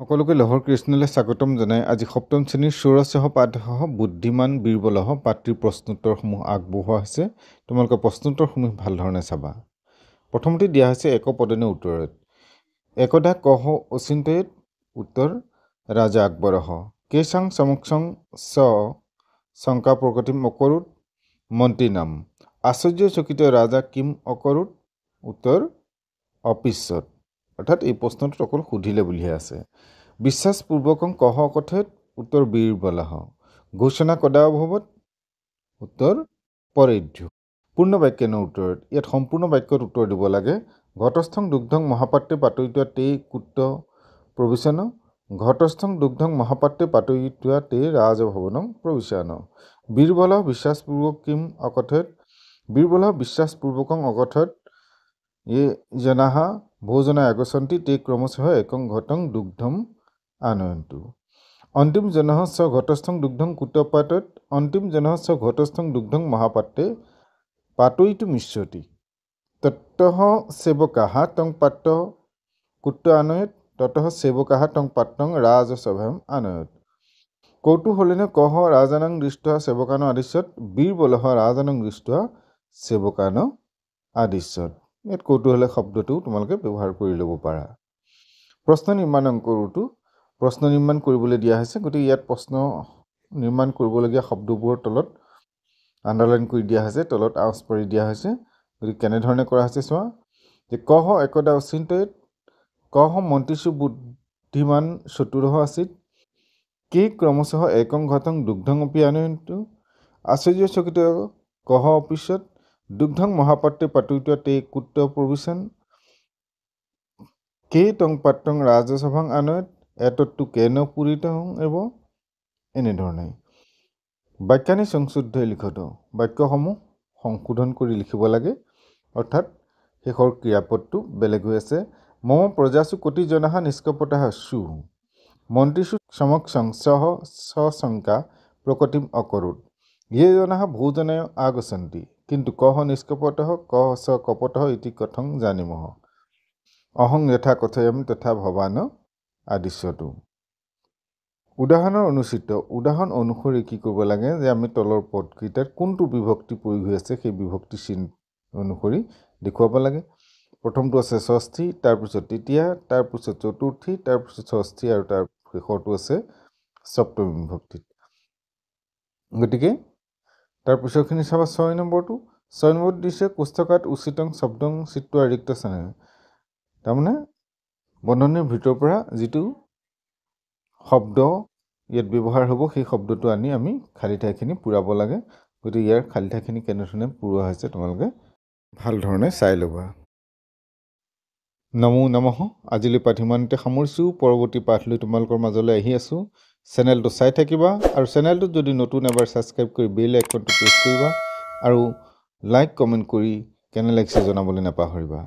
সকলোকে লহৰ কৃষ্ণলৈ স্বাগতম জনাই আজি সপ্তম শ্ৰেণীৰ ষোড়শহ পাঠসহ বুদ্ধিমান বীৰবলহ পাঠ্যৰ প্ৰশ্নোত্তৰসমূহ আগবঢ়োৱা হৈছে। তোমালোকে প্ৰশ্নোত্তৰসমূহ ভাল ধৰণে চাবা। প্ৰথমতে দিয়া হৈছে একপদনে উত্তৰত। একদা কহ অচিন্তয়ত উত্তৰ ৰাজা আকবৰহ কেশাং সমক্ষং স শংকা প্ৰকটিম অকৰুত মন্ত্ৰী নাম আশ্চৰ্যচকিত ৰাজা কিম অকৰুত উত্তৰ অপিছত। অৰ্থাৎ এই প্ৰশ্নটোত অকল সুধিলে বুলিহে আছে। বিশ্বাসপূৰ্বকং কহ অকথেত উত্তৰ বীৰবলহ ঘোষণা কদা অভৱত উত্তৰ পৰেঢ্য। পূৰ্ণ বাক্যানৰ উত্তৰত ইয়াত সম্পূৰ্ণ বাক্যত উত্তৰ দিব লাগে। ঘটস্থং দুগ্ধং মহাপাত্ৰে পাতয়িত্বা তে কুত্ৰ প্ৰবিশন ঘটস্থং দুগ্ধং মহাপাত্ৰে পাতয়িত্বা তে ৰাজভৱনং প্ৰবিশন। বীৰবলহ বিশ্বাসপূৰ্বক কিম অকথেত বীৰবলহ বিশ্বাসপূৰ্বকং অকথেত ये जनाः भोजनाय आगच्छन्ति ते क्रमशः एकं घटं दुग्धम् आनयन्तु। अन्तिम जनः स घटस्थं दुग्धं कुत्र पातयेत् अन्तिम जनः स घटस्थं दुग्धं महापात्रे पातयितुमिच्छति ततः सेवकाः तं पात्रं कुत्र आनयेत् ततः सेवकाः तं पात्रं राजसभायाम् आनयेत्। कौतूहलेन कः राजानं दृष्ट्वा सेवकान् आदिशत् बीरबलः राजानं दृष्ट्वा सेवकान् आदिशत्। ইয়াত কৌতূহল শব্দটো তোমালোকে ব্যৱহাৰ কৰি ল'ব পাৰা। প্ৰশ্ন নিৰ্মাণ অংকটো প্ৰশ্ন নিৰ্মাণ কৰিবলৈ দিয়া হৈছে। গতিকে ইয়াত প্ৰশ্ন নিৰ্মাণ কৰিবলগীয়া শব্দবোৰৰ তলত আণ্ডাৰলাইন কৰি দিয়া হৈছে, তলত আউচ পাৰি দিয়া হৈছে। গতিকে কেনেধৰণে কৰা হৈছে চোৱা যে কহ একদা অচিন্তয়ত কহ মন্ত্ৰীষু বুদ্ধিমান চতুৰহ আছিত কে ক্ৰমশঃ একং ঘটং দুগ্ধং অপি আনয়ন্তু আশ্চৰ্যচকিত কহ অপিছত দুগ্ধং মহাপাত্ৰে পাতয়িত্বা তে কুত্ৰ প্ৰবিশন কে তং পাত্ৰং ৰাজসভাং আনয়ত এতত্তু কেন পূৰিতং এব। এনেধৰণে বাক্যানি সংশুদ্ধ লিখত বাক্যসমূহ সংশোধন কৰি লিখিব লাগে। অৰ্থাৎ শেষৰ ক্ৰিয়াপদটো বেলেগ হৈ আছে। মম প্ৰজাসু কোটি জনাহ নিষ্কপটাহ সু মন্ত্ৰীষু সমক্ষং সহ সশংকা প্ৰকটিম অকৰুত ये জনাহ ভোজনায় আগচ্ছন্তি কিন্তু কহ নিষ্কপটः কহ স কপটः ইতি কথং জানিমঃ অহং যথা কথয়ামি তথা ভৱান আদিশ্যতু। উদাহৰণৰ অনুচিত উদাহৰণ অনুসৰি কি কৰিব লাগে যে আমি তলৰ পদকেইটাত কোনটো বিভক্তি প্ৰয়োগ হৈ আছে সেই বিভক্তি চিন অনুসৰি দেখুৱাব লাগে। প্ৰথমটো আছে ষষ্ঠী, তাৰপিছত তৃতীয়া, তাৰপিছত চতুৰ্থী, তাৰপিছত ষষ্ঠী আৰু তাৰ শেষৰটো আছে সপ্তমী বিভক্তিত। গতিকে তাৰপিছৰখিনি চাবা 6 নম্বৰটো। 6 নম্বৰত দিছে কোষ্ঠকাত উচিতং শব্দং চিত্ৱা ৰিক্ত স্থানে। তাৰমানে বন্ধনীৰ ভিতৰৰ পৰা যিটো শব্দ ইয়াত ব্যৱহাৰ হ'ব সেই শব্দটো আনি আমি খালী ঠাইখিনি পূৰাব লাগে। গতিকে ইয়াৰ খালী ঠাইখিনি কেনেধৰণে পূৰোৱা হৈছে তোমালোকে ভাল ধৰণে চাই ল'বা। নমো নমঃ। আজিলৈ পাঠ ইমানতে সামৰিছোঁ। পৰৱৰ্তী পাঠ লৈ তোমালোকৰ মাজলৈ আহি আছোঁ। চেনেলটো চাই থাকিবা আৰু চেনেলটোত যদি নতুন এবাৰ ছাবস্ক্ৰাইব কৰি বেল আইকনটো প্ৰেছ কৰিবা আৰু লাইক কমেণ্ট কৰি কেনে লাগিছে জনাবলৈ নাপাহৰিবা।